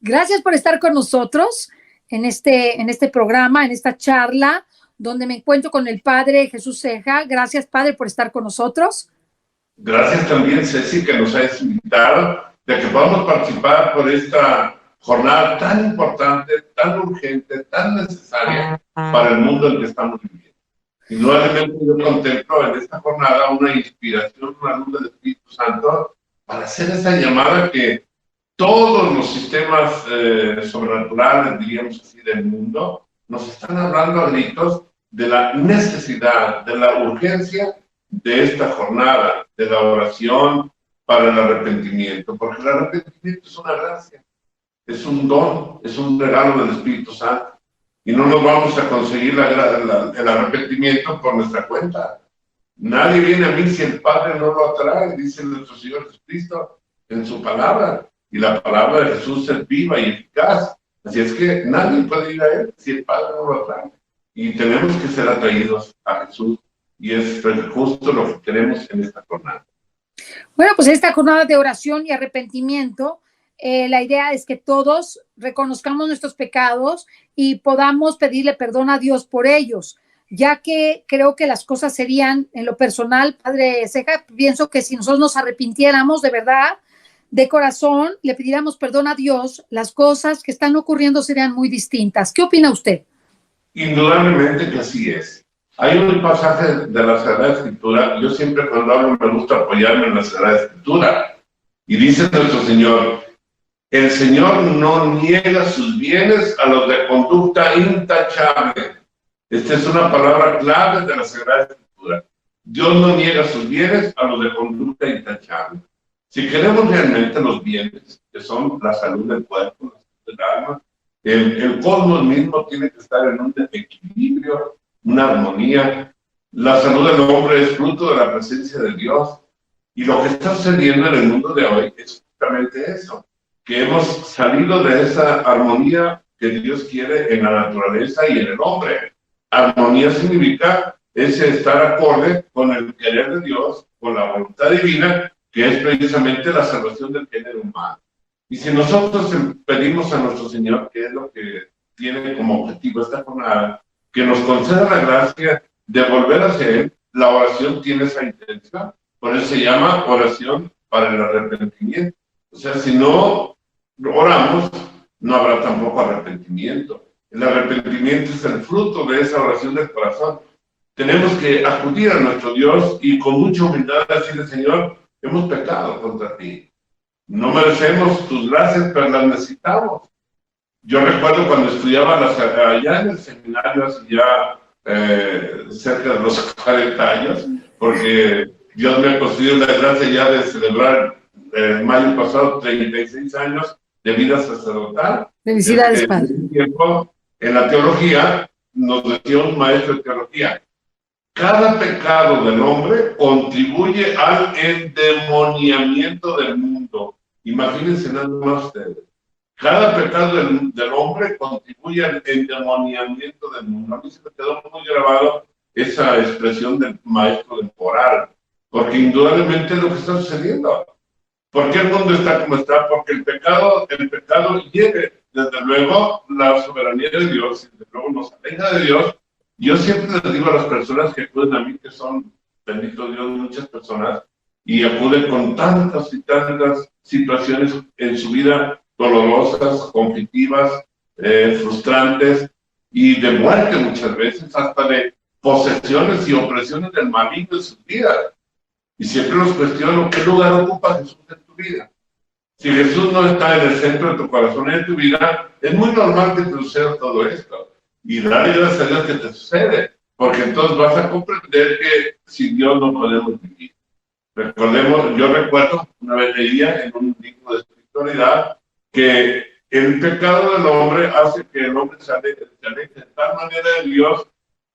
Gracias por estar con nosotros en este programa, en esta charla, donde me encuentro con el Padre Jesús Ceja. Gracias, Padre, por estar con nosotros. Gracias también, Ceci, que nos hayas invitado, de que podamos participar por esta jornada tan importante, tan urgente, tan necesaria para el mundo en que estamos viviendo. Indudablemente yo contemplo en esta jornada una inspiración, una luz del Espíritu Santo para hacer esa llamada que todos los sistemas sobrenaturales, diríamos así, del mundo, nos están hablando a gritos de la necesidad, de la urgencia de esta jornada, de la oración para el arrepentimiento, porque el arrepentimiento es una gracia, es un don, es un regalo del Espíritu Santo, y no nos vamos a conseguir el arrepentimiento por nuestra cuenta. Nadie viene a mí si el Padre no lo atrae, dice nuestro Señor Jesucristo en su palabra, y la palabra de Jesús es viva y eficaz, así es que nadie puede ir a Él si el Padre no lo atrae, y tenemos que ser atraídos a Jesús, y es justo lo que queremos en esta jornada. Bueno, pues esta jornada de oración y arrepentimiento, la idea es que todos reconozcamos nuestros pecados y podamos pedirle perdón a Dios por ellos, ya que creo que las cosas serían, en lo personal, Padre Ceja, pienso que si nosotros nos arrepintiéramos de verdad, de corazón, le pidiéramos perdón a Dios, las cosas que están ocurriendo serían muy distintas. ¿Qué opina usted? Indudablemente que así es. Hay un pasaje de la Sagrada Escritura, yo siempre cuando hablo me gusta apoyarme en la Sagrada Escritura, y dice nuestro Señor, el Señor no niega sus bienes a los de conducta intachable. Esta es una palabra clave de la Sagrada Escritura. Dios no niega sus bienes a los de conducta intachable. Si queremos realmente los bienes, que son la salud del cuerpo, la salud del alma, el cosmos mismo tiene que estar en un equilibrio, una armonía. La salud del hombre es fruto de la presencia de Dios. Y lo que está sucediendo en el mundo de hoy es justamente eso, que hemos salido de esa armonía que Dios quiere en la naturaleza y en el hombre. Armonía significa ese estar acorde con el querer de Dios, con la voluntad divina, que es precisamente la salvación del género humano. Y si nosotros pedimos a nuestro Señor, que es lo que tiene como objetivo esta jornada, que nos conceda la gracia de volver hacia Él, la oración tiene esa intención. Por eso se llama oración para el arrepentimiento. O sea, si no oramos, no habrá tampoco arrepentimiento. El arrepentimiento es el fruto de esa oración del corazón. Tenemos que acudir a nuestro Dios y con mucha humildad decirle, Señor, hemos pecado contra ti. No merecemos tus gracias, pero las necesitamos. Yo recuerdo cuando estudiaba allá en el seminario, hace ya cerca de los 40 años, porque Dios me ha concedido la gracia ya de celebrar en mayo pasado 36 años de vida sacerdotal. Felicidades, Padre. En la teología, nos decía un maestro de teología, cada pecado del hombre contribuye al endemoniamiento del mundo. Imagínense nada más ustedes. Cada pecado del hombre contribuye al endemoniamiento del mundo. A mí se me quedó muy grabado esa expresión del maestro del Coral, porque indudablemente es lo que está sucediendo. ¿Por qué el mundo está como está? Porque el pecado hiere, desde luego, la soberanía de Dios, y desde luego nos aleja de Dios. Yo siempre les digo a las personas que acuden a mí, que son, bendito Dios, muchas personas, y acuden con tantas y tantas situaciones en su vida dolorosas, conflictivas, frustrantes, y de muerte muchas veces, hasta de posesiones y opresiones del maligno en sus vidas. Y siempre los cuestiono, ¿qué lugar ocupa Jesús en tu vida? Si Jesús no está en el centro de tu corazón y en tu vida, es muy normal que te suceda todo esto. Y dale gracias a Dios que te sucede, porque entonces vas a comprender que sin Dios no podemos vivir. Recordemos, yo recuerdo, una vez leía en un libro de espiritualidad, que el pecado del hombre hace que el hombre se aleje de tal manera de Dios,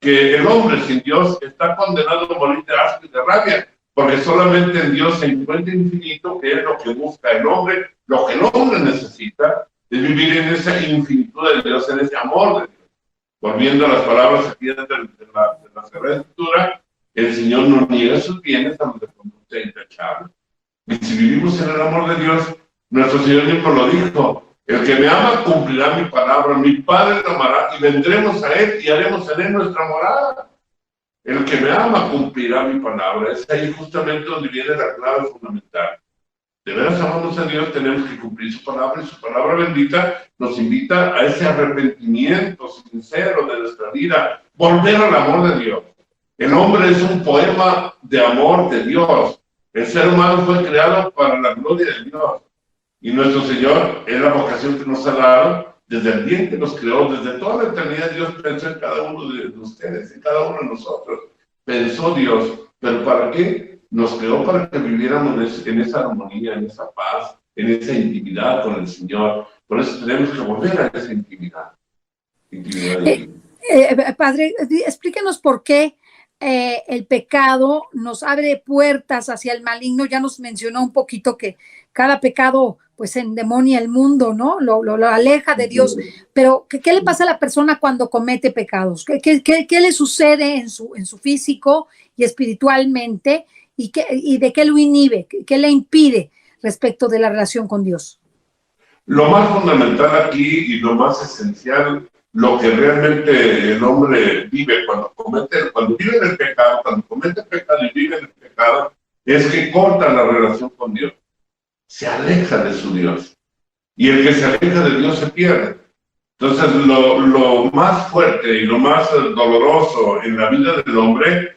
que el hombre sin Dios está condenado a morir de asco y de rabia, porque solamente en Dios se encuentra infinito, que es lo que busca el hombre. Lo que el hombre necesita es vivir en esa infinitud de Dios, en ese amor de Dios. Volviendo a las palabras aquí de la Sagrada Escritura, el Señor no niega sus bienes a los de conducta intachable. Y si vivimos en el amor de Dios, nuestro Señor mismo lo dijo, El que me ama cumplirá mi palabra, mi Padre lo amará y vendremos a él y haremos en él nuestra morada. El que me ama cumplirá mi palabra. Es ahí justamente donde viene la clave fundamental. De veras amamos a Dios, tenemos que cumplir su palabra y su palabra bendita nos invita a ese arrepentimiento sincero de nuestra vida, volver al amor de Dios. El hombre es un poema de amor de Dios. El ser humano fue creado para la gloria de Dios. Y nuestro Señor es la vocación que nos ha dado desde el día en que nos creó, desde toda la eternidad. Dios pensó en cada uno de ustedes, en cada uno de nosotros. Pensó Dios, ¿pero para qué? Nos creó para que viviéramos en esa armonía, en esa paz, en esa intimidad con el Señor. Por eso tenemos que volver a esa intimidad. Padre, explíquenos por qué el pecado nos abre puertas hacia el maligno. Ya nos mencionó un poquito que cada pecado pues endemonia el mundo, ¿no? Lo aleja de Dios. Pero, ¿qué le pasa a la persona cuando comete pecados? ¿Qué le sucede en su físico y espiritualmente? ¿Y de qué lo inhibe? ¿Qué le impide respecto de la relación con Dios? Lo más fundamental aquí y lo más esencial, lo que realmente el hombre vive cuando vive en el pecado, cuando comete pecado y vive en el pecado, es que corta la relación con Dios. Se aleja de su Dios. Y el que se aleja de Dios se pierde. Entonces, lo más fuerte y lo más doloroso en la vida del hombre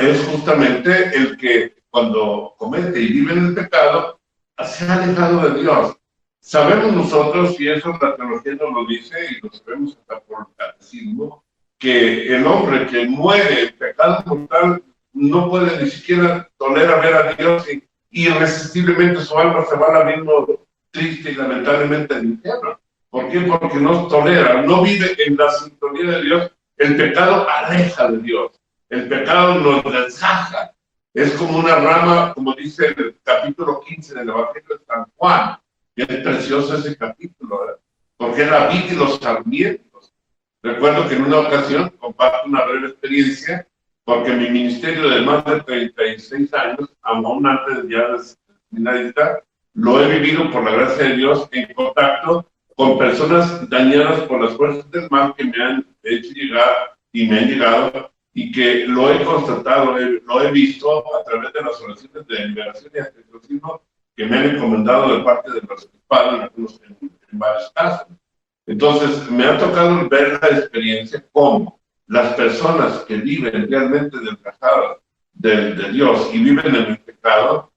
es justamente el que cuando comete y vive en el pecado, se ha alejado de Dios. Sabemos nosotros, y eso la teología nos lo dice, y lo sabemos hasta por el catecismo, que el hombre que muere en pecado mortal no puede ni siquiera tolerar ver a Dios y irresistiblemente su alma se va al abismo triste y lamentablemente al infierno. ¿Por qué? Porque no tolera, no vive en la sintonía de Dios. El pecado aleja de Dios. El pecado nos desgaja. Es como una rama, como dice el capítulo 15 del Evangelio de San Juan. Y es precioso ese capítulo, ¿verdad? Porque es la vid y los sarmientos. Recuerdo que en una ocasión comparto una breve experiencia, porque mi ministerio de más de 36 años, aún antes ya de seminarista, lo he vivido por la gracia de Dios en contacto con personas dañadas por las fuerzas del mal que me han hecho llegar y me han llegado, y que lo he constatado, lo he visto a través de las oraciones de liberación y exorcismo que me han encomendado de parte de los padres en varios casos. Entonces, me ha tocado ver la experiencia como las personas que viven realmente desgajadas de Dios y viven en el pecado,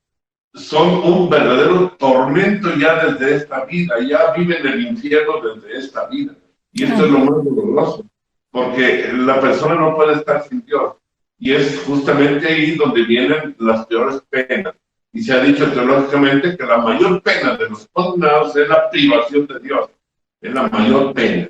son un verdadero tormento ya desde esta vida, ya viven el infierno desde esta vida. Y esto es lo más doloroso, porque la persona no puede estar sin Dios. Y es justamente ahí donde vienen las peores penas. Y se ha dicho teológicamente que la mayor pena de los condenados es la privación de Dios. Es la mayor pena.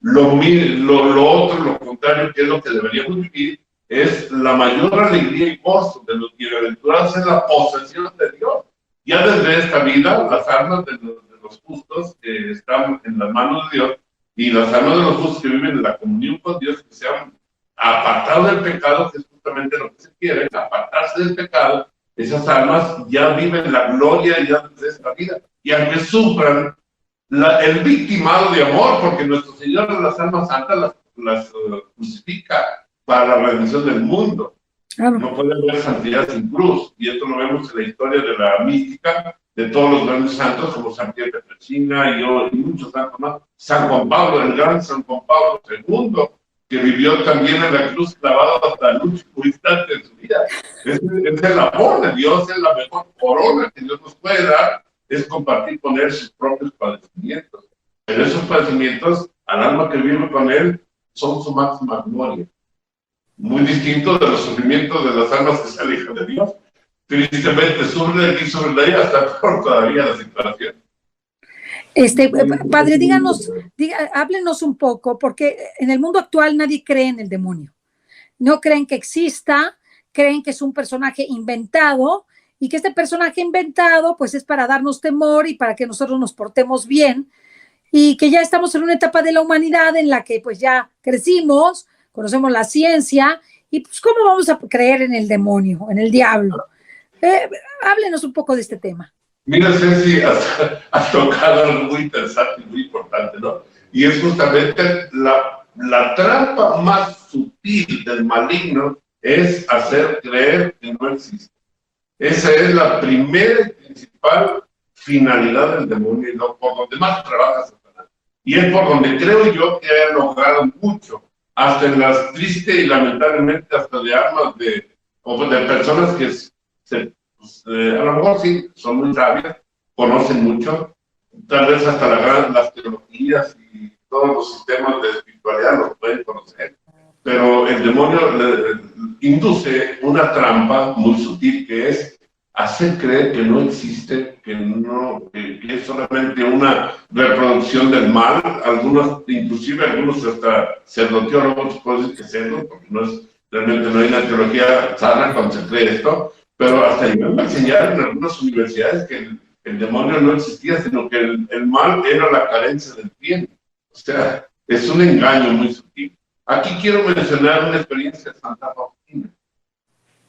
Lo otro, lo contrario, que es lo que deberíamos vivir, es la mayor alegría y gozo de los bienaventurados en la posesión de Dios. Ya desde esta vida, las almas de los justos que están en las manos de Dios y las almas de los justos que viven en la comunión con Dios, que se han apartado del pecado, que es justamente lo que se quiere, apartarse del pecado, esas almas ya viven la gloria ya desde esta vida. Y aunque sufran el victimado de amor, porque nuestro Señor de las almas santas las crucifica para la redención del mundo. Claro. No puede haber santidad sin cruz, y esto lo vemos en la historia de la mística de todos los grandes santos, como San Pío de Petrelcina y muchos santos más. San Juan Pablo, el gran San Juan Pablo II, que vivió también en la cruz clavado hasta el último instante de su vida. Es el amor de Dios, es la mejor corona que Dios nos puede dar, es compartir con Él sus propios padecimientos. Pero esos padecimientos, al alma que vive con Él, son su máxima gloria. Muy distinto de los sufrimientos de las almas que se alejan de Dios. Tristemente sufren de aquí, sufren de allá, hasta por todavía la situación. Padre, háblenos un poco, porque en el mundo actual nadie cree en el demonio. No creen que exista, creen que es un personaje inventado, y que este personaje inventado pues es para darnos temor y para que nosotros nos portemos bien, y que ya estamos en una etapa de la humanidad en la que pues ya crecimos, conocemos la ciencia, y pues ¿cómo vamos a creer en el demonio, en el diablo? Háblenos un poco de este tema. Mira, Ceci, has tocado algo muy interesante y muy importante, ¿no? Y es justamente la trampa más sutil del maligno es hacer creer que no existe. Esa es la primera y principal finalidad del demonio y por donde más trabaja Satanás. Y es por donde creo yo que ha logrado mucho, hasta en las tristes y lamentablemente hasta de armas o de personas que a lo mejor sí son muy sabias, conocen mucho, tal vez hasta las teologías y todos los sistemas de espiritualidad los pueden conocer, pero el demonio le induce una trampa muy sutil que es hacer creer que no existe, que es solamente una reproducción del mal. Inclusive algunos hasta pseudoteólogos pueden decir que pseudo, porque realmente no hay una teología sana cuando se cree esto, pero hasta llegaron a enseñar en algunas universidades que el demonio no existía, sino que el mal era la carencia del bien. O sea, es un engaño muy sutil. Aquí quiero mencionar una experiencia de Santa Faustina.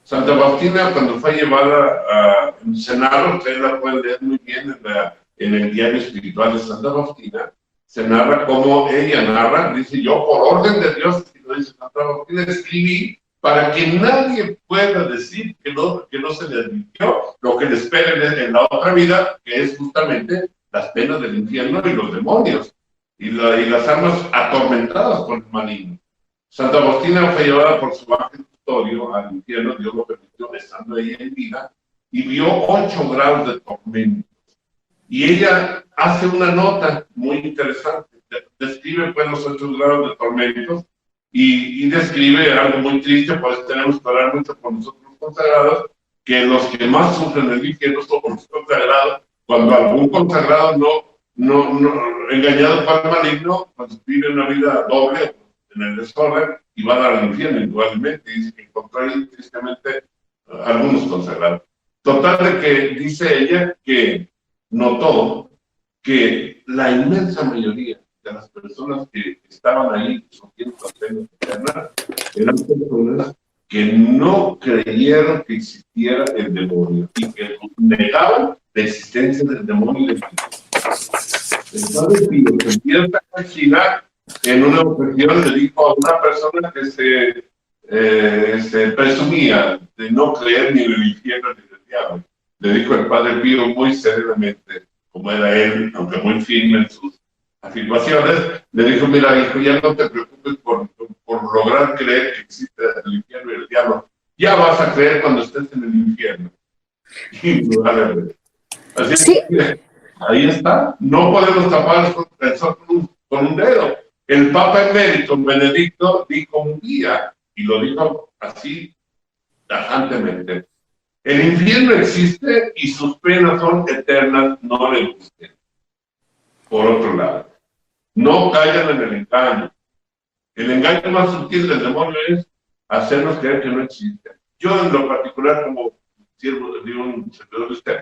Santa Faustina, cuando fue llevada a cenar, ustedes la pueden leer muy bien en el diario espiritual de Santa Faustina, se narra cómo ella narra, dice: yo por orden de Dios, y lo dice Santa Faustina, escribí para que nadie pueda decir que no se le advirtió lo que le espera en la otra vida, que es justamente las penas del infierno y los demonios, y las almas atormentadas por el maligno. Santa Faustina fue llevada por su ángel custodio al infierno, Dios lo permitió, estando ella en vida, y vio 8 grados de tormento. Y ella hace una nota muy interesante, describe pues los 8 grados de tormentos, y describe algo muy triste. Por eso tenemos que hablar mucho con nosotros los consagrados, que los que más sufren el infierno son los consagrados. Cuando algún consagrado engañado por el maligno, pues vive una vida doble en el desorden y va a dar al infierno igualmente. Dice que encontró ahí tristemente algunos consagrados. Total de que dice ella que notó que la inmensa mayoría de las personas que estaban ahí sufriendo las penas eternas eran personas que no creyeron que existiera el demonio y que negaban la existencia del demonio y del Espíritu. El Padre Pío se empieza a considerar. En una ocasión le dijo a una persona que se presumía de no creer ni en el infierno ni en el diablo. Le dijo el Padre Pío muy serenamente, como era él, aunque muy firme en sus afirmaciones, le dijo: mira, hijo, ya no te preocupes por lograr creer que existe el infierno y el diablo. Ya vas a creer cuando estés en el infierno. Indudablemente. Así Sí. que ahí está. No podemos tapar el sol con un dedo. El Papa emérito Benedicto dijo un día, y lo dijo así tajantemente: el infierno existe y sus penas son eternas, no le gusten. Por otro lado, no caigan en el engaño. El engaño más sutil del demonio es hacernos creer que no existe. Yo, en lo particular, como siervo de un servidor de usted,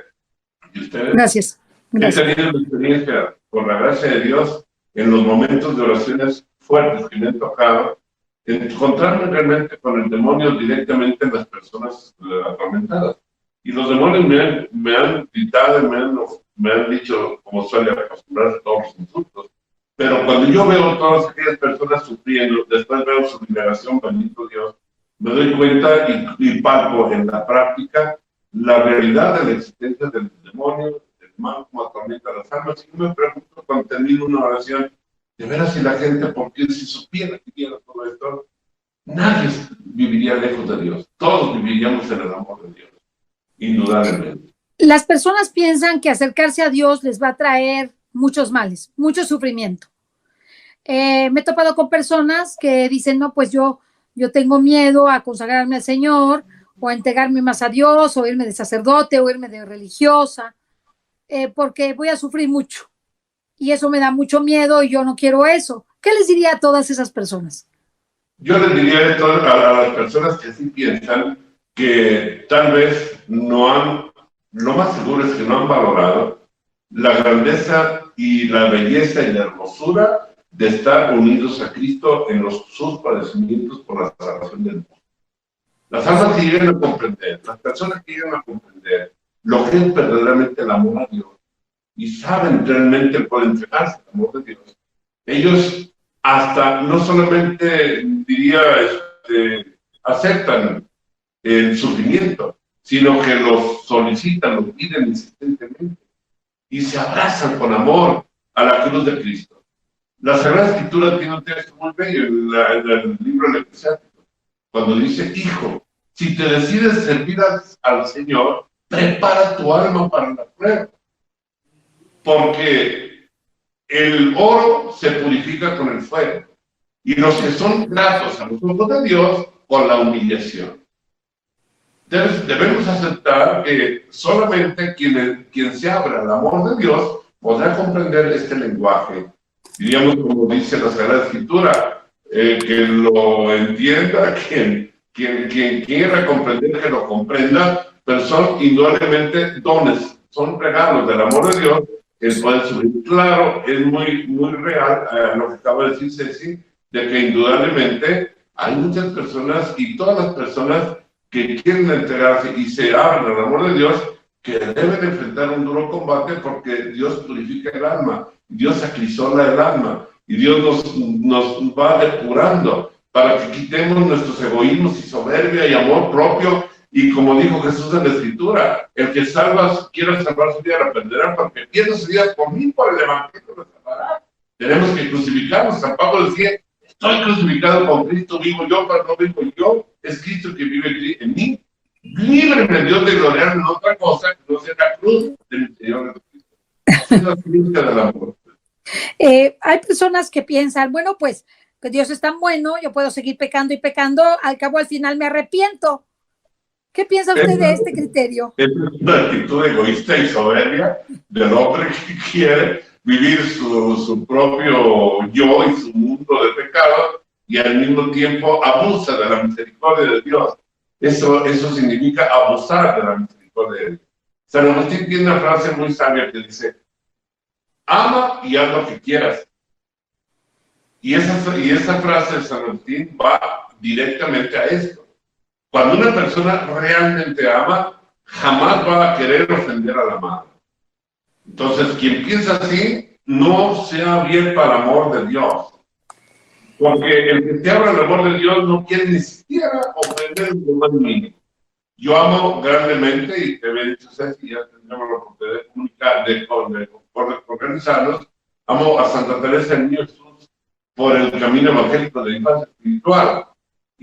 y ustedes, Gracias. he tenido la experiencia, por la gracia de Dios, en los momentos de oraciones fuertes que me han tocado, encontrarme realmente con el demonio directamente en las personas atormentadas. Y los demonios me han gritado, me han dicho, como suele acostumbrarse, todos los insultos. Pero cuando yo veo a todas aquellas personas sufriendo, después veo su liberación, bendito Dios, me doy cuenta y palpo en la práctica la realidad de la existencia del demonio, del mal como atormenta las almas. Y yo me pregunto cuando termino una oración, de veras, si la gente, porque si supiera que quiera todo esto, nadie viviría lejos de Dios. Todos viviríamos en el amor de Dios, indudablemente. Las personas piensan que acercarse a Dios les va a traer muchos males, mucho sufrimiento. Me he topado con personas que dicen: no, pues yo tengo miedo a consagrarme al Señor, o a entregarme más a Dios, o irme de sacerdote, o irme de religiosa, porque voy a sufrir mucho. Y eso me da mucho miedo y yo no quiero eso. ¿Qué les diría a todas esas personas? Yo les diría esto a las personas que así piensan, que tal vez lo más seguro es que no han valorado la grandeza y la belleza y la hermosura de estar unidos a Cristo en sus padecimientos por la salvación del mundo. Las almas que llegan a comprender, las personas que llegan a comprender lo que es verdaderamente el amor a Dios y saben realmente por entregarse al amor de Dios, ellos hasta no solamente, diría, aceptan el sufrimiento, sino que los solicitan, los piden insistentemente y se abrazan con amor a la cruz de Cristo. La Sagrada Escritura tiene un texto muy bello en el libro del Eclesiástico, cuando dice: hijo, si te decides servir al Señor, prepara tu alma para la prueba, porque el oro se purifica con el fuego, y los que son gratos a los ojos de Dios, con la humillación. Debemos aceptar que solamente quien se abra al amor de Dios podrá comprender este lenguaje. Diríamos, como dice la Sagrada Escritura, que lo entienda quien quiera comprender, que lo comprenda, pero son indudablemente dones, son regalos del amor de Dios, que pueden subir. Claro, es muy, muy real lo que acaba de decir Ceci, de que indudablemente hay muchas personas, y todas las personas que quieren entregarse y se abren al amor de Dios, que deben enfrentar un duro combate, porque Dios purifica el alma, Dios acrisola el alma, y Dios nos va depurando para que quitemos nuestros egoísmos y soberbia y amor propio. Y como dijo Jesús en la Escritura, el que quiera salvar su vida la perderá, porque pierde su vida por mí, por el Evangelio lo salvará. Tenemos que crucificarnos. San Pablo decía: estoy crucificado con Cristo, vivo yo, pero no vivo yo, es Cristo que vive en mí. Líbreme, Dios, de gloriarme en otra cosa que no sea la cruz de mi Señor Jesucristo. Es la ciencia del amor. Hay personas que piensan, bueno, pues que Dios es tan bueno, yo puedo seguir pecando y pecando, al cabo al final me arrepiento. ¿Qué piensa usted de este criterio? Es una actitud egoísta y soberbia del hombre que quiere vivir su propio yo y su mundo de pecado, y al mismo tiempo abusa de la misericordia de Dios. Eso significa abusar de la misericordia de Dios. San Agustín tiene una frase muy sabia que dice: ama y haz lo que quieras. Y esa frase de San Agustín va directamente a esto. Cuando una persona realmente ama, jamás va a querer ofender a la madre. Entonces, quien piensa así, no se ha abierto al amor de Dios. Porque el que se abra al amor de Dios no quiere ni siquiera ofender lo más mínimo. Yo amo grandemente, y te había dicho Ceci, ya tendremos la oportunidad de comunicar, de organizarnos. Amo a Santa Teresa del Niño Jesús por el camino evangélico de la infancia espiritual.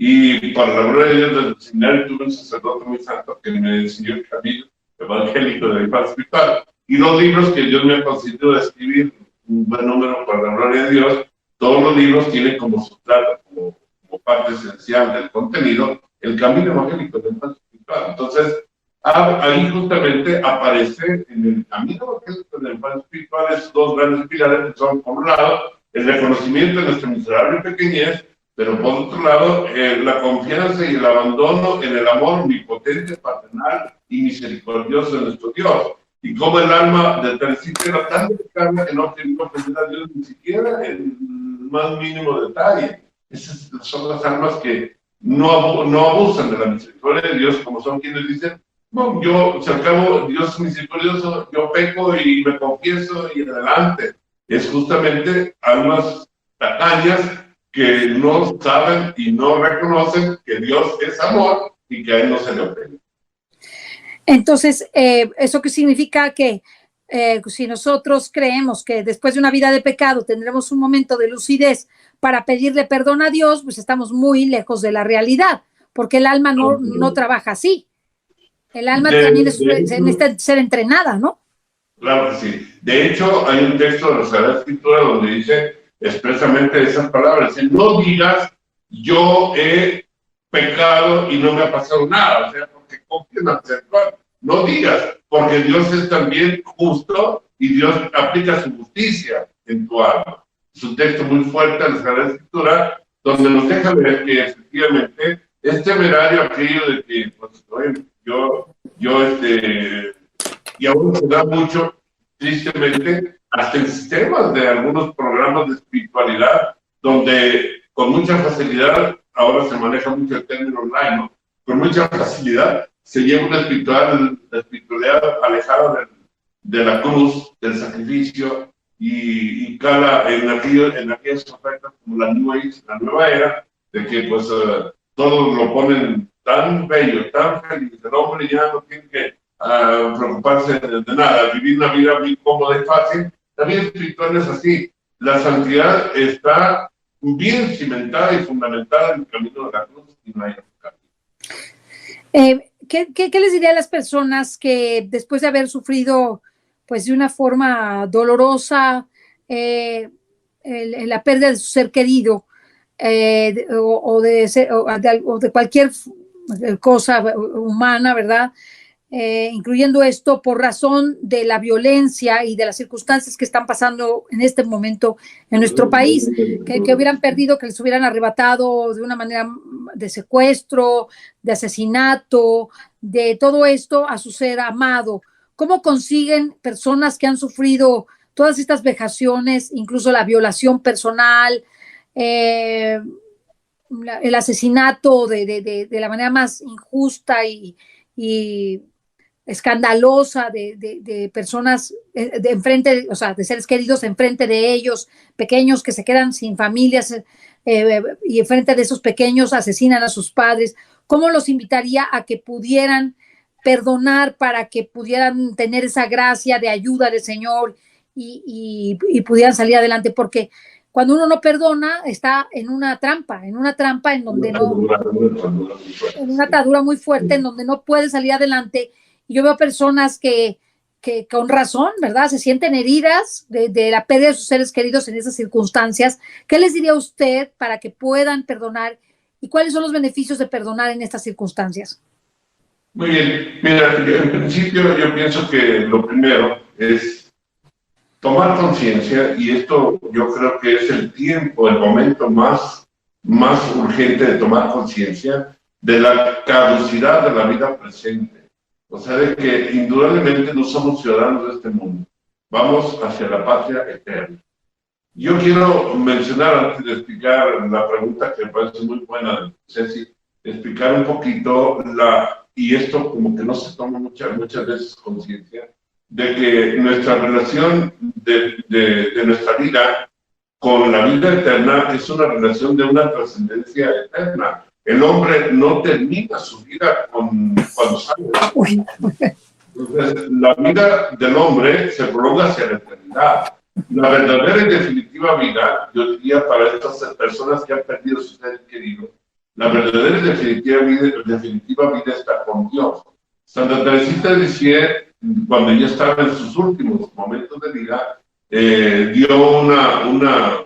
Y para la gloria de Dios, del seminario tuve un sacerdote muy santo que me enseñó el camino evangélico de la infancia espiritual. Y los libros que Dios me ha concedido de escribir, un buen número para la gloria de Dios, todos los libros tienen como sustrato, como parte esencial del contenido, el camino evangélico de la infancia espiritual. Entonces, ahí justamente aparece en el camino evangélico de la infancia espiritual esos dos grandes pilares que son, por un lado, el reconocimiento de nuestra miserable pequeñez, pero por otro lado, la confianza y el abandono en el amor omnipotente, paternal y misericordioso de nuestro Dios. Y como el alma de Teresita era tan delicada que no quería ofender a Dios ni siquiera en el más mínimo detalle. Esas son las almas que no abusan de la misericordia de Dios, como son quienes dicen: no, si al cabo Dios es misericordioso, yo peco y me confieso y adelante. Es justamente almas tacañas que no saben y no reconocen que Dios es amor y que a Él no se le ofende. Entonces, ¿eso qué significa? Que si nosotros creemos que después de una vida de pecado tendremos un momento de lucidez para pedirle perdón a Dios, pues estamos muy lejos de la realidad, porque el alma no trabaja así. El alma también necesita ser entrenada, ¿no? Claro que sí. De hecho, hay un texto de la Sagrada Escritura donde dice expresamente esas palabras: no digas yo he pecado y no me ha pasado nada, o sea, porque confías en aceptar. No digas, porque Dios es también justo y Dios aplica su justicia en tu alma. Es un texto muy fuerte de la Sagrada Escritura donde nos deja ver que efectivamente es temerario aquello de que, pues, y aún se da mucho, tristemente, hasta en sistemas de algunos programas de espiritualidad, donde con mucha facilidad, ahora se maneja mucho el término online, ¿no? Con mucha facilidad se lleva una espiritualidad alejada de la cruz, del sacrificio, y cala en aquellas ofertas como la New Age, la nueva era, de que pues todos lo ponen tan bello, tan feliz, el hombre ya no tiene que preocuparse de nada, vivir una vida muy cómoda y fácil. La vida espiritual es así, la santidad está bien cimentada y fundamentada en el camino de la cruz y no hay otro camino. ¿Qué les diría a las personas que después de haber sufrido pues de una forma dolorosa la pérdida de su ser querido o de cualquier cosa humana, ¿verdad? Incluyendo esto por razón de la violencia y de las circunstancias que están pasando en este momento en nuestro país, que hubieran perdido, que les hubieran arrebatado de una manera de secuestro, de asesinato, de todo esto a su ser amado. ¿Cómo consiguen personas que han sufrido todas estas vejaciones, incluso la violación personal, el asesinato de la manera más injusta y escandalosa de personas enfrente, o sea, de seres queridos enfrente de ellos, pequeños que se quedan sin familias y enfrente de esos pequeños asesinan a sus padres? ¿Cómo los invitaría a que pudieran perdonar para que pudieran tener esa gracia de ayuda del Señor y pudieran salir adelante? Porque cuando uno no perdona está en una trampa en donde no, en una atadura muy fuerte en donde no puede salir adelante. Y yo veo personas que con razón, ¿verdad?, se sienten heridas de la pérdida de sus seres queridos en esas circunstancias. ¿Qué les diría usted para que puedan perdonar y cuáles son los beneficios de perdonar en estas circunstancias? Muy bien, mira, en principio yo pienso que lo primero es tomar conciencia, y esto yo creo que es el tiempo, el momento más urgente de tomar conciencia de la caducidad de la vida presente. O sea, de que indudablemente no somos ciudadanos de este mundo, vamos hacia la patria eterna. Yo quiero mencionar, antes de explicar la pregunta que me parece muy buena de Ceci, explicar un poquito y esto como que no se toma muchas veces conciencia, de que nuestra relación de nuestra vida con la vida eterna es una relación de una trascendencia eterna. El hombre no termina su vida cuando sale. Entonces, la vida del hombre se prolonga hacia la eternidad. La verdadera y definitiva vida, yo diría para estas personas que han perdido sus seres queridos, la verdadera y definitiva vida está con Dios. Santa Teresita de Lisieux, cuando ella estaba en sus últimos momentos de vida, dio una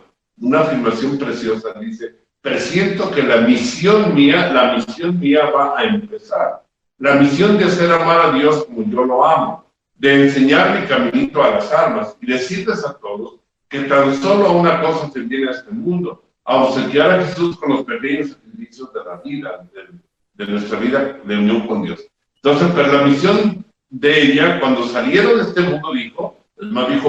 afirmación preciosa. Dice: presiento que la misión mía va a empezar. La misión de hacer amar a Dios como yo lo amo, de enseñar mi caminito a las almas y decirles a todos que tan solo una cosa se viene a este mundo: a obsequiar a Jesús con los pequeños sacrificios de la vida, de nuestra vida de unión con Dios. Entonces, pero la misión de ella, cuando salieron de este mundo, dijo,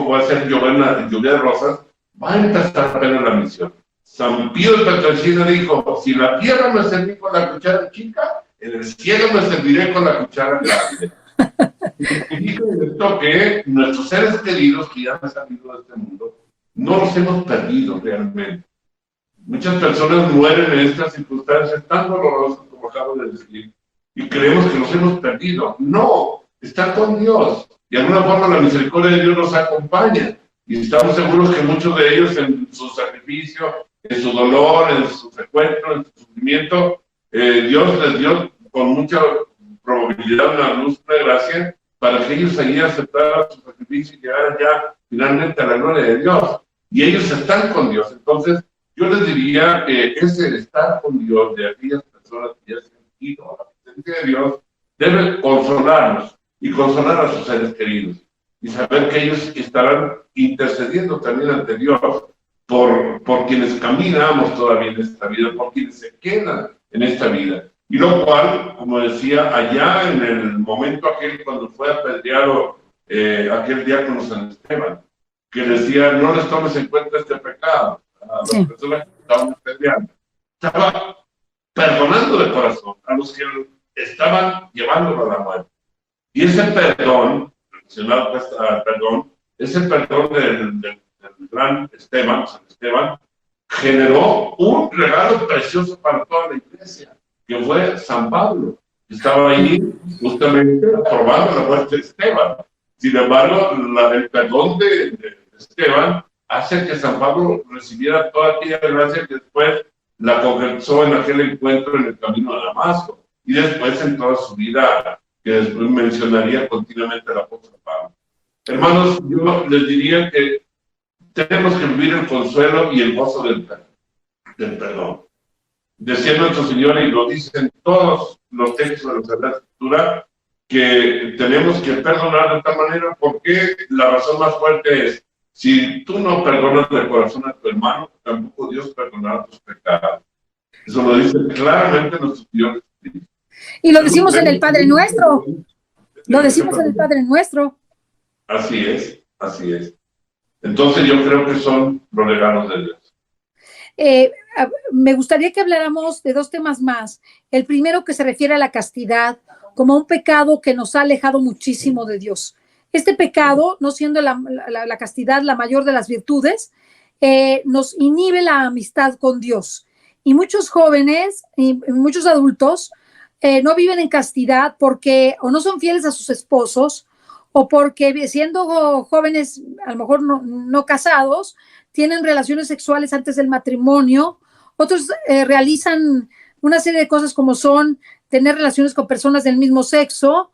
voy a hacer lluvia de rosas, va a empezar apenas la misión. San Pío de Pietrelcina dijo: si la tierra me serví con la cuchara chica, en el cielo me serviré con la cuchara grande. Y dijo esto que nuestros seres queridos que ya han salido de este mundo, no los hemos perdido realmente. Muchas personas mueren en estas circunstancias tan dolorosas como acabo de decir, y creemos que los hemos perdido. No, está con Dios. Y de alguna forma la misericordia de Dios nos acompaña. Y estamos seguros que muchos de ellos en su sacrificio, en su dolor, en su secuestro, en su sufrimiento, Dios les dio con mucha probabilidad una luz, una gracia, para que ellos allí aceptaran su sacrificio y llegaran ya finalmente a la gloria de Dios. Y ellos están con Dios. Entonces, yo les diría que ese estar con Dios de aquellas personas que ya se han ido a la presencia de Dios debe consolarnos y consolar a sus seres queridos y saber que ellos estarán intercediendo también ante Dios por quienes caminamos todavía en esta vida, por quienes se quedan en esta vida. Y lo cual, como decía, allá en el momento aquel cuando fue apedreado aquel diácono San Esteban, que decía: no les tomes en cuenta este pecado a las personas que estaban apedreando. Estaba perdonando de corazón a los que estaban llevándolo a la muerte. Y ese perdón, relacionado pues, al perdón, ese perdón del gran Esteban, San Esteban, generó un regalo precioso para toda la iglesia, que fue San Pablo, que estaba ahí justamente aprobando la muerte de Esteban. Sin embargo, el perdón de Esteban hace que San Pablo recibiera toda aquella gracia que después la concretó en aquel encuentro en el camino a Damasco, y después en toda su vida, que después mencionaría continuamente el apóstol Pablo. Hermanos, yo les diría que tenemos que vivir el consuelo y el gozo del perdón. Decía nuestro Señor, y lo dicen todos los textos de la Sagrada Escritura, que tenemos que perdonar de tal manera, porque la razón más fuerte es, si tú no perdonas de corazón a tu hermano, tampoco Dios perdonará tus pecados. Eso lo dice claramente nuestro Señor Jesucristo. Y lo decimos en el Padre Nuestro. Lo decimos en el Padre Nuestro. Así es, así es. Entonces yo creo que son los regalos de Dios. Me gustaría que habláramos de dos temas más. El primero, que se refiere a la castidad como un pecado que nos ha alejado muchísimo de Dios. Este pecado, no siendo la castidad la mayor de las virtudes, nos inhibe la amistad con Dios. Y muchos jóvenes y muchos adultos no viven en castidad porque o no son fieles a sus esposos, o porque siendo jóvenes, a lo mejor no casados, tienen relaciones sexuales antes del matrimonio. Otros realizan una serie de cosas como son tener relaciones con personas del mismo sexo,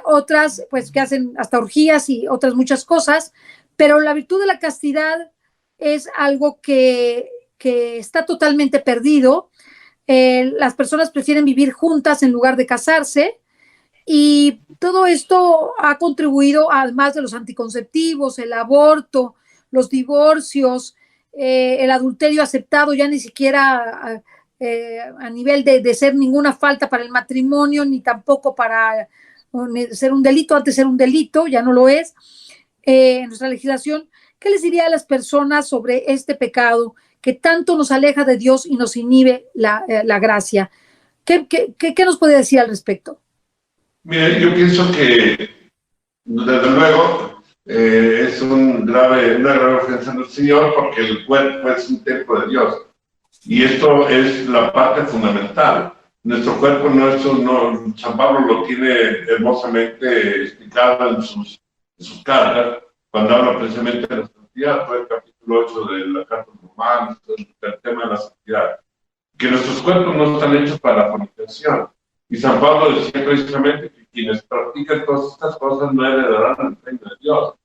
otras pues que hacen hasta orgías y otras muchas cosas, pero la virtud de la castidad es algo que está totalmente perdido. Las personas prefieren vivir juntas en lugar de casarse, y todo esto ha contribuido, además de los anticonceptivos, el aborto, los divorcios, el adulterio aceptado ya ni siquiera a nivel de ser ninguna falta para el matrimonio, ni tampoco para ser un delito. Antes era un delito, ya no lo es en nuestra legislación. ¿Qué les diría a las personas sobre este pecado que tanto nos aleja de Dios y nos inhibe la gracia? ¿Qué nos puede decir al respecto? Mire, yo pienso que, desde luego, es una grave ofensa al Señor, porque el cuerpo es un templo de Dios. Y esto es la parte fundamental. Nuestro cuerpo no es San Pablo lo tiene hermosamente explicado en sus cartas, cuando habla precisamente de la santidad, todo el capítulo 8 de la carta de Romanos, el tema de la santidad. Que nuestros cuerpos no están hechos para la fornicación. Y San Pablo decía precisamente que quienes practican todas estas cosas no heredarán el reino de Dios.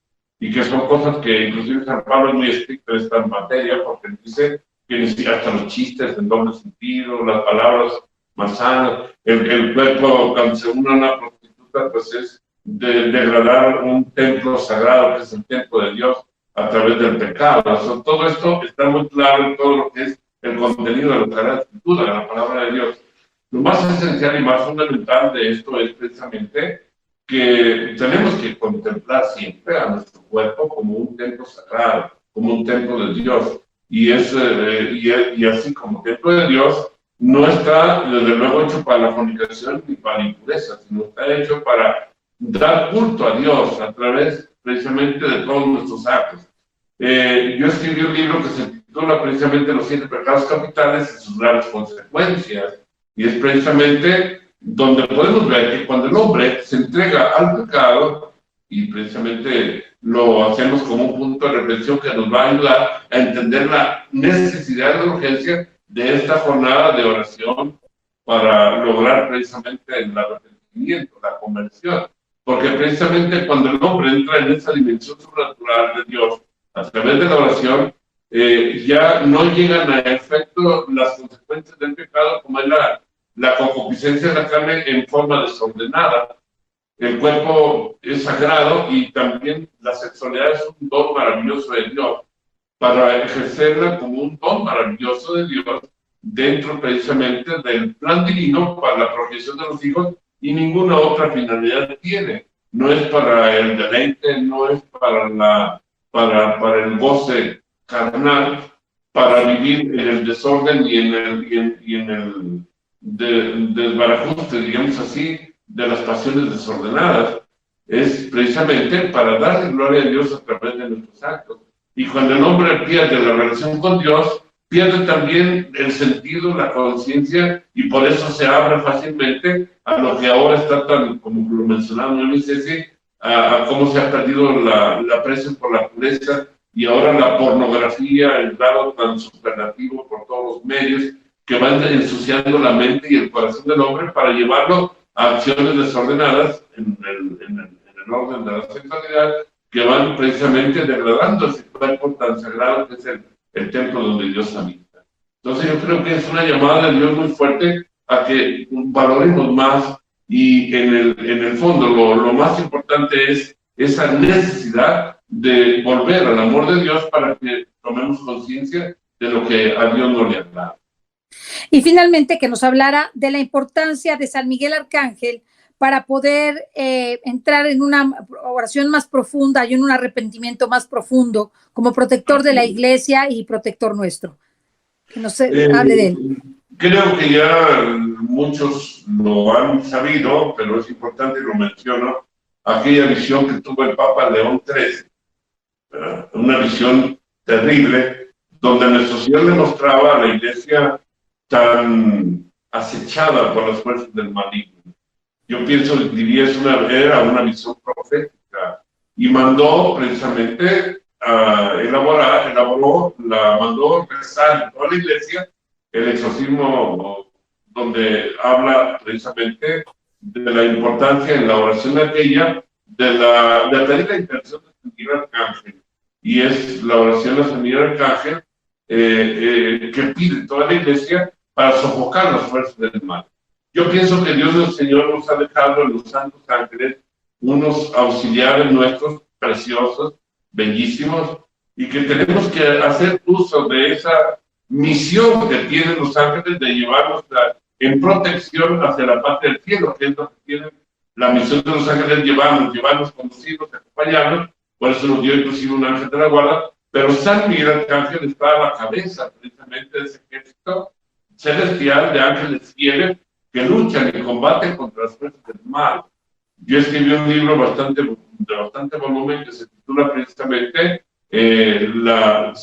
Y que son cosas que inclusive San Pablo es muy estricto en esta materia, porque dice que hasta los chistes en doble sentido, las palabras malsanas, el cuerpo, cuando se une a una prostituta, pues es degradar un templo sagrado, que es el templo de Dios, a través del pecado. O sea, todo esto está muy claro en todo lo que es el contenido de la Sagrada Escritura, de la palabra de Dios. Lo más esencial y más fundamental de esto es precisamente que tenemos que contemplar siempre a nuestro cuerpo como un templo sagrado, como un templo de Dios. Y así como templo de Dios, no está desde luego hecho para la fornicación ni para la impureza, sino está hecho para dar culto a Dios a través precisamente de todos nuestros actos. Yo escribí un libro que se titula precisamente Los 7 pecados capitales y sus graves consecuencias, y es precisamente donde podemos ver que cuando el hombre se entrega al pecado, y precisamente lo hacemos como un punto de reflexión que nos va a ayudar a entender la necesidad de urgencia de esta jornada de oración para lograr precisamente el arrepentimiento, la conversión. Porque precisamente cuando el hombre entra en esa dimensión sobrenatural de Dios a través de la oración, ya no llegan a efecto las consecuencias del pecado, como es la concupiscencia de la carne en forma desordenada. El cuerpo es sagrado, y también la sexualidad es un don maravilloso de Dios, para ejercerla como un don maravilloso de Dios dentro precisamente del plan divino para la procreación de los hijos, y ninguna otra finalidad tiene. No es para el deleite, no es para el goce carnal, para vivir en el desorden y en desbarajuste, digamos así, de las pasiones desordenadas, es precisamente para darle gloria a Dios a través de nuestros actos. Y cuando el hombre pierde la relación con Dios, pierde también el sentido, la conciencia, y por eso se abre fácilmente a lo que ahora está tan, como lo mencionaba Ceci, a cómo se ha perdido la aprecio por la pureza, y ahora la pornografía, el grado tan superlativo por todos los medios, que van ensuciando la mente y el corazón del hombre para llevarlo a acciones desordenadas en el orden de la sexualidad, que van precisamente degradando ese cuerpo tan sagrado que es el templo donde Dios habita. Entonces yo creo que es una llamada de Dios muy fuerte a que valoremos más, y en el fondo lo más importante es esa necesidad de volver al amor de Dios para que tomemos conciencia de lo que a Dios no le agrada. Y finalmente que nos hablara de la importancia de San Miguel Arcángel para poder entrar en una oración más profunda y en un arrepentimiento más profundo como protector de la iglesia y protector nuestro. Que nos hable de él. Creo que ya muchos lo han sabido, pero es importante, lo menciono, aquella visión que tuvo el Papa León XIII, una visión terrible, donde nuestro Señor le mostraba a la iglesia tan acechada por las fuerzas del maligno. Yo pienso que era una visión profética, y mandó precisamente mandó rezar en toda la iglesia el exorcismo, donde habla precisamente de la importancia en la oración aquella de pedir la intercesión de San Miguel Arcángel, y es la oración de San Miguel Arcángel que pide toda la iglesia para sofocar las fuerzas del mal. Yo pienso que Dios el Señor nos ha dejado en los santos ángeles unos auxiliares nuestros preciosos, bellísimos, y que tenemos que hacer uso de esa misión que tienen los ángeles de llevarnos en protección hacia la parte del cielo, que es lo que tienen la misión de los ángeles, llevarnos, conducirnos, acompañarnos. Por eso nos dio inclusive un ángel de la guarda, pero San Miguel Arcángel está a la cabeza precisamente de ese ejército celestial de ángeles fieles que luchan y combaten contra las fuerzas del mal. Yo escribí un libro de bastante volumen que se titula precisamente la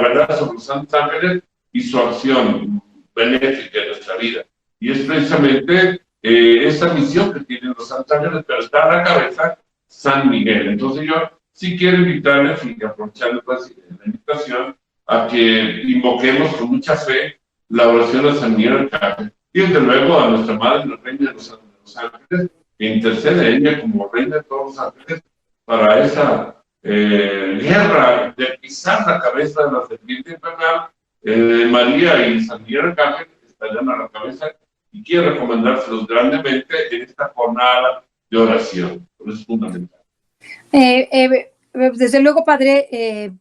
verdad sobre los santos ángeles y su acción benéfica en nuestra vida. Y es precisamente esa misión que tienen los santos ángeles, pero está a la cabeza San Miguel. Entonces yo sí quiero invitarles, y aprovechando pues la invitación, a que invoquemos con mucha fe la oración a San Miguel Arcángel, y desde luego a nuestra Madre, la Reina de los Ángeles, que intercede ella como Reina de todos los ángeles para esa guerra de pisar la cabeza de la serpiente infernal. María y San Miguel Arcángel estarán a la cabeza, y quiero recomendárselos grandemente en esta jornada de oración. Eso es fundamental. Desde luego, Padre,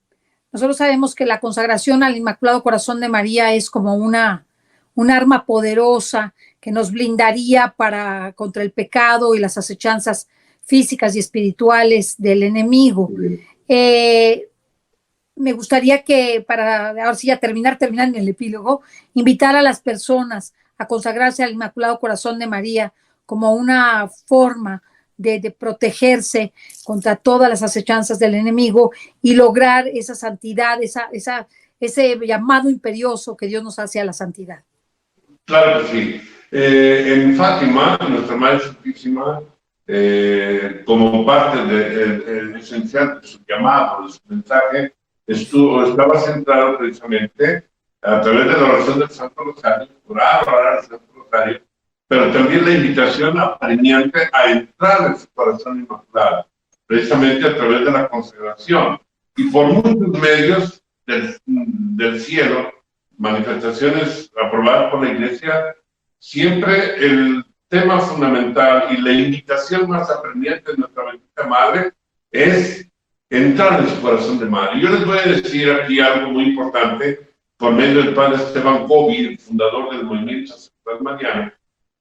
nosotros sabemos que la consagración al Inmaculado Corazón de María es como un arma poderosa que nos blindaría contra el pecado y las acechanzas físicas y espirituales del enemigo. Me gustaría que, para ahora sí ya terminar en el epílogo, invitar a las personas a consagrarse al Inmaculado Corazón de María como una forma de protegerse contra todas las acechanzas del enemigo y lograr esa santidad, ese llamado imperioso que Dios nos hace a la santidad. Claro que sí. En Fátima, nuestra Madre Santísima, como parte del esencial de su llamado, de su mensaje, estaba centrado precisamente a través de la oración del Santo Rosario, orar al Santo Rosario, pero también la invitación apremiante a entrar en su corazón inmaculado, precisamente a través de la consagración. Y por muchos medios del cielo, manifestaciones aprobadas por la Iglesia, siempre el tema fundamental y la invitación más apremiante de nuestra bendita Madre es entrar en su corazón de Madre. Yo les voy a decir aquí algo muy importante por medio del Padre Esteban Covey, el fundador del movimiento sacerdotal mariano,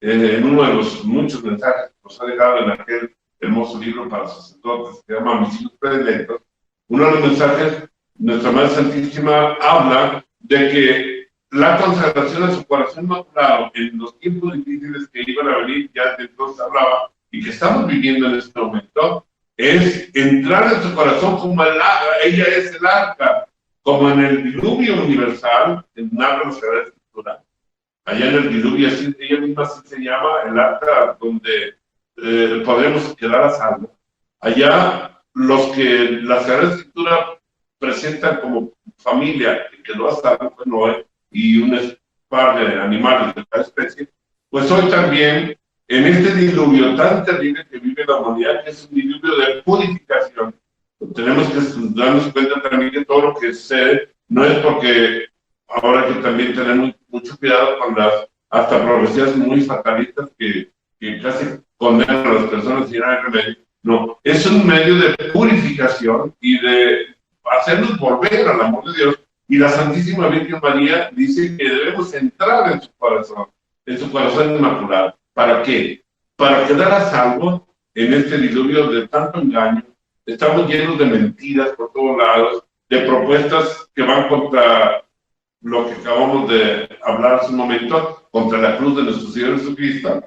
en uno de los muchos mensajes que nos ha dejado en aquel hermoso libro para sacerdotes que se llama Mis hijos predilectos. Uno de los mensajes, nuestra Madre Santísima habla de que la consagración a su corazón inmaculado en los tiempos difíciles que iban a venir, ya de entonces hablaba, y que estamos viviendo en este momento, es entrar en su corazón como ella es el arca, como en el diluvio universal, en narra la Sagrada Escritura. Allá en el diluvio, así, ella misma así se llama, el arca donde podremos quedar a salvo. Allá, los que la Sagrada Escritura presentan como familia que quedó a salvo fue Noé y un par de animales de cada especie, pues hoy también, en este diluvio tan terrible que vive la humanidad, que es un diluvio de purificación, tenemos que darnos cuenta también que todo lo que sucede no es porque ahora hay que también tener mucho cuidado con las hasta profecías muy fatalistas que casi condenan a las personas y no hay remedio. No, es un medio de purificación y de hacernos volver al amor de Dios. Y la Santísima Virgen María dice que debemos entrar en su corazón inmaculado. ¿Para qué? Para quedar a salvo en este diluvio de tanto engaño. Estamos llenos de mentiras por todos lados, de propuestas que van contra lo que acabamos de hablar hace un momento, contra la cruz de nuestro Señor Jesucristo.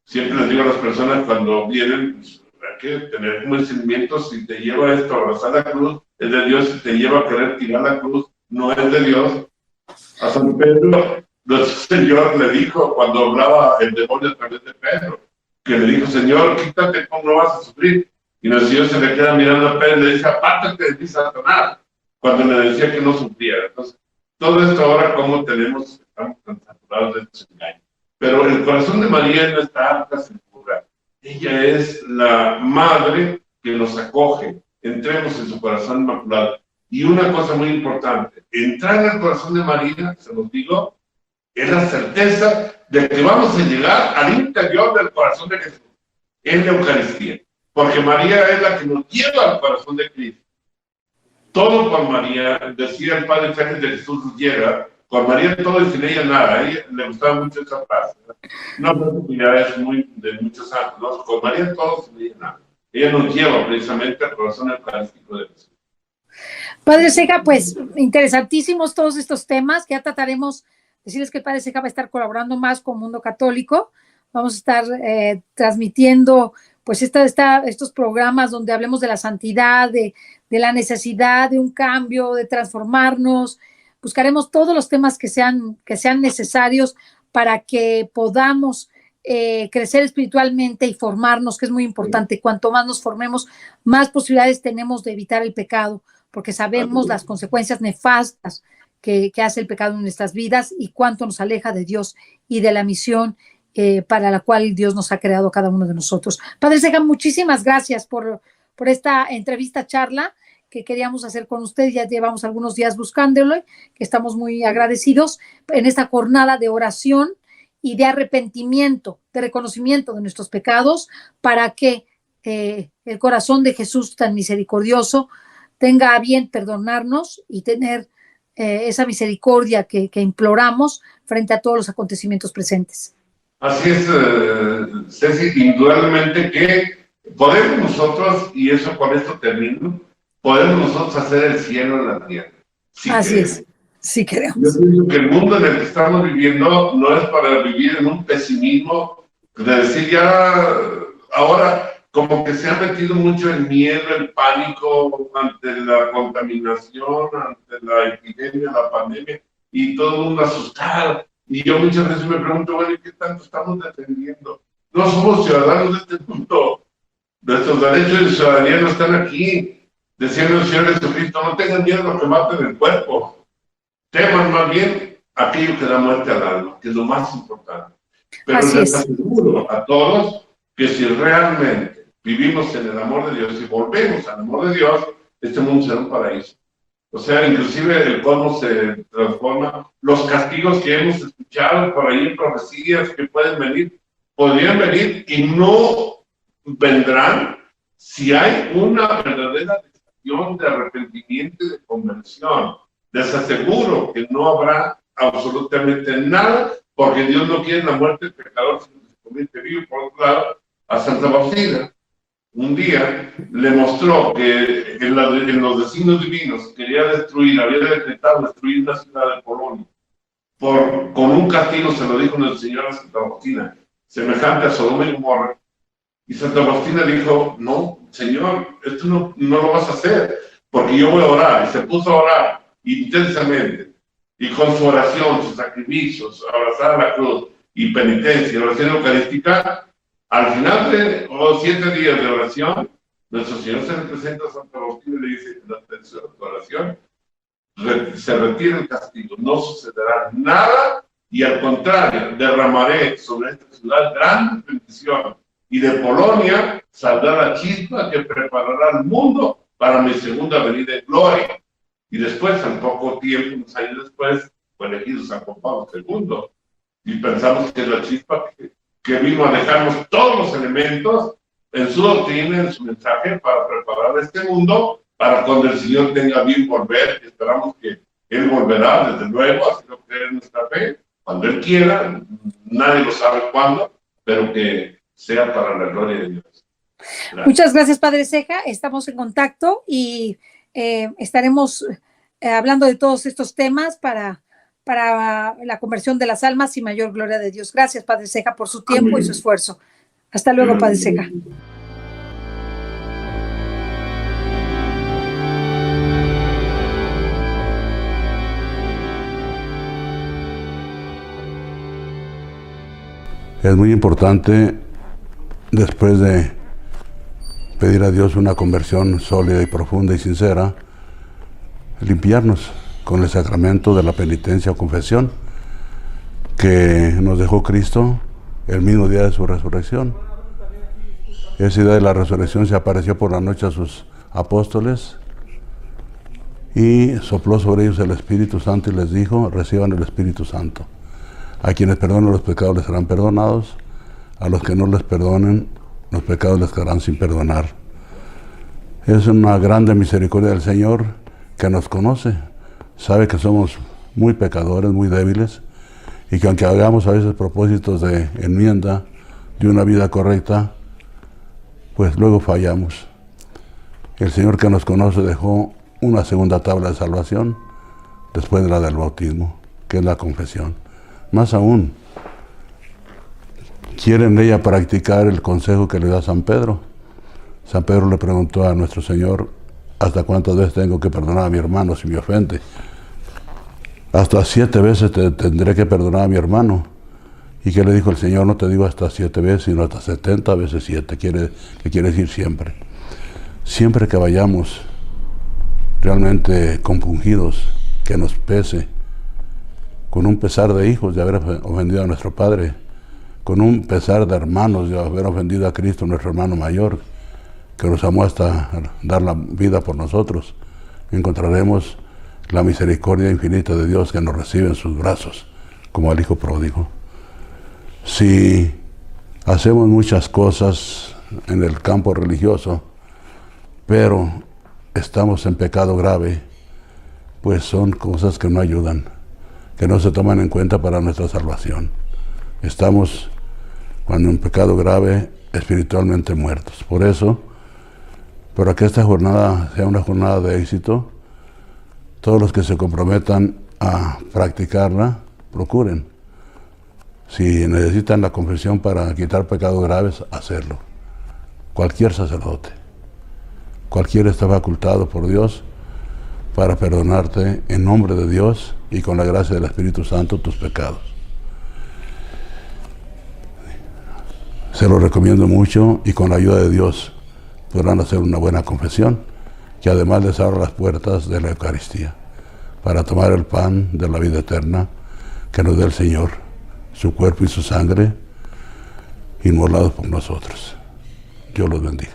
Siempre les digo a las personas cuando vienen, pues, hay que tener convencimiento, si te lleva esto a abrazar la cruz, es de Dios, si te lleva a querer tirar la cruz, no es de Dios. A San Pedro, nuestro Señor le dijo, cuando hablaba el demonio a través de Pedro, que le dijo, Señor, quítate, ¿cómo no vas a sufrir? Y nuestro Señor se le queda mirando a Pedro y le dice, apártate de ti, Satanás, cuando le decía que no sufriera. Entonces, todo esto ahora, ¿cómo estamos tan saturados de estos engaños? Pero el corazón de María es nuestra arca segura. Ella es la madre que nos acoge. Entremos en su corazón inmaculado. Y una cosa muy importante, entrar en el corazón de María, se los digo, es la certeza de que vamos a llegar al interior del corazón de Jesús, en la Eucaristía. Porque María es la que nos lleva al corazón de Cristo. Todo con María, decía el Padre Félix de Jesús nos llega, con María todo y sin ella nada. A ella le gustaba mucho esa frase. Una frase que ya es muy de muchos años, ¿no? Con María todo, sin ella nada. Ella nos lleva precisamente al corazón eucarístico de Jesús. Padre Ceja, pues interesantísimos todos estos temas que ya trataremos. Decirles que el Padre Ceja va a estar colaborando más con Mundo Católico. Vamos a estar transmitiendo pues estos programas donde hablemos de la santidad, de la necesidad de un cambio, de transformarnos. Buscaremos todos los temas que sean necesarios para que podamos crecer espiritualmente y formarnos, que es muy importante. Cuanto más nos formemos, más posibilidades tenemos de evitar el pecado, porque sabemos las consecuencias nefastas que hace el pecado en nuestras vidas y cuánto nos aleja de Dios y de la misión para la cual Dios nos ha creado a cada uno de nosotros. Padre Ceja, muchísimas gracias por esta entrevista, charla que queríamos hacer con usted. Ya llevamos algunos días buscándolo, que estamos muy agradecidos en esta jornada de oración y de arrepentimiento, de reconocimiento de nuestros pecados, para que el corazón de Jesús tan misericordioso tenga a bien perdonarnos y tener esa misericordia que imploramos frente a todos los acontecimientos presentes. Así es, Ceci, indudablemente que podemos nosotros, y eso con esto termino, podemos nosotros hacer el cielo en la tierra. Así es, sí queremos. Yo pienso que el mundo en el que estamos viviendo no es para vivir en un pesimismo, de decir ya, ahora como que se ha metido mucho el miedo, el pánico ante la contaminación, ante la epidemia, la pandemia, y todo el mundo asustado. Y yo muchas veces me pregunto, bueno, ¿qué tanto estamos defendiendo? No somos ciudadanos de este mundo. Nuestros derechos de ciudadanía no están aquí. Diciendo el Señor Jesucristo, no tengan miedo a lo que maten el cuerpo. Teman más bien aquello que da muerte al alma, que es lo más importante. Pero les aseguro a todos que si realmente vivimos en el amor de Dios y volvemos al amor de Dios, este mundo será un paraíso. O sea, inclusive el cosmos se transforma. Los castigos que hemos escuchado por ahí en profecías que pueden venir, podrían venir y no vendrán si hay una verdadera decisión de arrepentimiento y de conversión. Les aseguro que no habrá absolutamente nada, porque Dios no quiere la muerte del pecador, sino que se convierte vivo. Por otro lado, a Santa Faustina un día le mostró que en los designios divinos quería destruir, había decretado destruir una ciudad de Polonia. con un castigo, se lo dijo el Señor a Santa Faustina, semejante a Sodoma y Gomorra. Y Santa Faustina dijo, no, Señor, esto no lo vas a hacer, porque yo voy a orar. Y se puso a orar intensamente, y con su oración, sus sacrificios, abrazar la cruz, y penitencia, oración eucarística, al final de 7 días de oración, nuestro Señor se le presenta a Santa Faustina y le dice, en la atención de tu oración, se retira el castigo, no sucederá nada, y al contrario, derramaré sobre esta ciudad grandes bendiciones, y de Polonia saldrá la chispa que preparará al mundo para mi segunda venida en gloria. Y después, al poco tiempo, unos años después, fue elegido San Juan Pablo II, y pensamos que es la chispa que vino a dejarnos todos los elementos en su doctrina, en su mensaje, para preparar este mundo, para cuando el Señor tenga bien volver, esperamos que Él volverá, desde luego, así lo cree nuestra fe, cuando Él quiera, nadie lo sabe cuándo, pero que sea para la gloria de Dios. Gracias. Muchas gracias, Padre Ceja, estamos en contacto y estaremos hablando de todos estos temas para la conversión de las almas y mayor gloria de Dios. Gracias, Padre Ceja, por su tiempo y su esfuerzo. Hasta luego, Padre Ceja. Es muy importante, después de pedir a Dios una conversión sólida y profunda y sincera, limpiarnos con el sacramento de la penitencia o confesión que nos dejó Cristo el mismo día de su resurrección. Ese día de la resurrección se apareció por la noche a sus apóstoles y sopló sobre ellos el Espíritu Santo y les dijo, reciban el Espíritu Santo. A quienes perdonen los pecados les serán perdonados, a los que no les perdonen, los pecados les quedarán sin perdonar. Es una grande misericordia del Señor que nos conoce, sabe que somos muy pecadores, muy débiles, y que aunque hagamos a veces propósitos de enmienda, de una vida correcta, pues luego fallamos. El Señor que nos conoce dejó una segunda tabla de salvación después de la del bautismo, que es la confesión. Más aún, quiere en ella practicar el consejo que le da San Pedro. San Pedro le preguntó a nuestro Señor, ¿hasta cuántas veces tengo que perdonar a mi hermano si me ofende? Hasta 7 veces tendré que perdonar a mi hermano. ¿Y qué le dijo el Señor? No te digo hasta 7 veces, sino hasta 70 veces 7, que quiere decir siempre. Siempre que vayamos realmente compungidos, que nos pese, con un pesar de hijos de haber ofendido a nuestro Padre, con un pesar de hermanos de haber ofendido a Cristo, nuestro hermano mayor, que nos amó hasta dar la vida por nosotros, encontraremos la misericordia infinita de Dios que nos recibe en sus brazos, como al Hijo pródigo. Si hacemos muchas cosas en el campo religioso, pero estamos en pecado grave, pues son cosas que no ayudan, que no se toman en cuenta para nuestra salvación. Estamos, cuando en pecado grave, espiritualmente muertos. Por eso, para que esta jornada sea una jornada de éxito, todos los que se comprometan a practicarla, procuren. Si necesitan la confesión para quitar pecados graves, hacerlo. Cualquier sacerdote, cualquiera está facultado por Dios para perdonarte en nombre de Dios y con la gracia del Espíritu Santo tus pecados. Se lo recomiendo mucho y con la ayuda de Dios podrán hacer una buena confesión que además les abra las puertas de la Eucaristía para tomar el pan de la vida eterna que nos da el Señor, su cuerpo y su sangre inmolados por nosotros. Dios los bendiga.